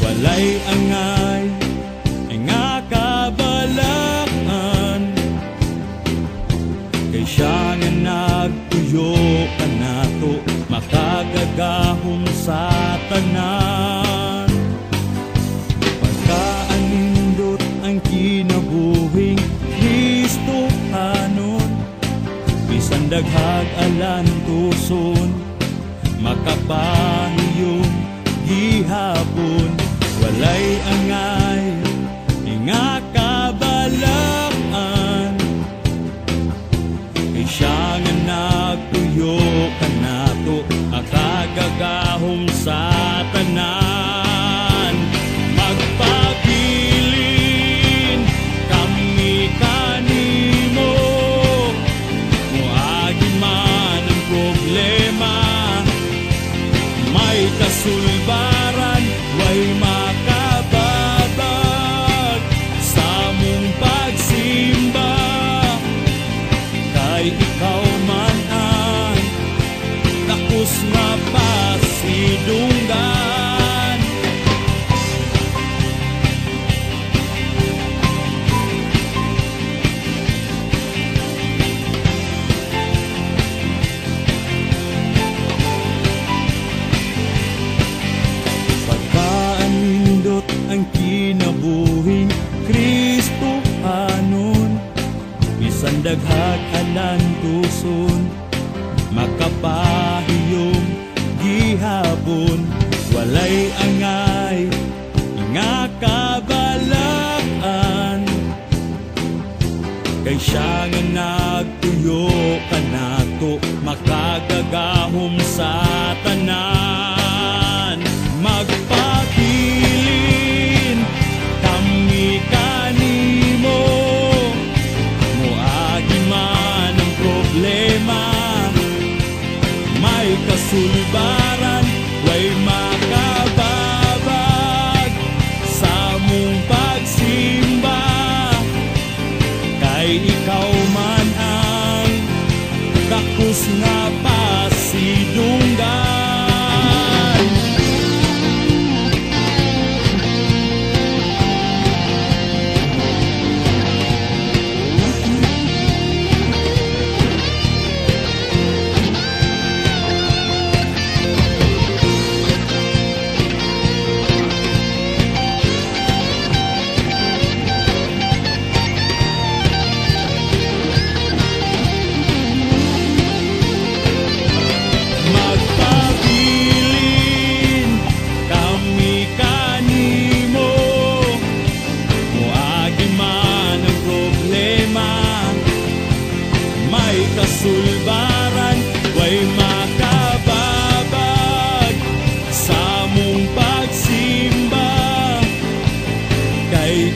walay angay, nga kabalakan. Kay siya nga nagtuyo kanato, makagagahom sa tanan. Pagkaanindot ang kinabuhing Kristohanon, bisan daghag alan tuson, makapahiyong gihapon. Walay angay, nga kabalakan. Kay siya nga nagtuyo kanato, makagagahom sa tanan. Magpabilin kami kanimo, moagi man ang problema, may kasulbaran, way makababag sa mong pagsimba. Kay ikaw man ang takos nga pasidunggan. Pagkaanindot ang kinabuhing Kristohanon, bisan daghag alan tuson, makapahiyong gihapon. Walay angay, nga kabalakan. Kay siya nga nagtuyo kanato, makagagahom sa tanan. Magpabilin kami kanimo, moagi man ang problema, may kasulbaran, way makababag sa mong pagsimba. Kay ikaw man ang takos nga pasidunggan. Kasulbaran, way makababag sa mong pagsimba. Kay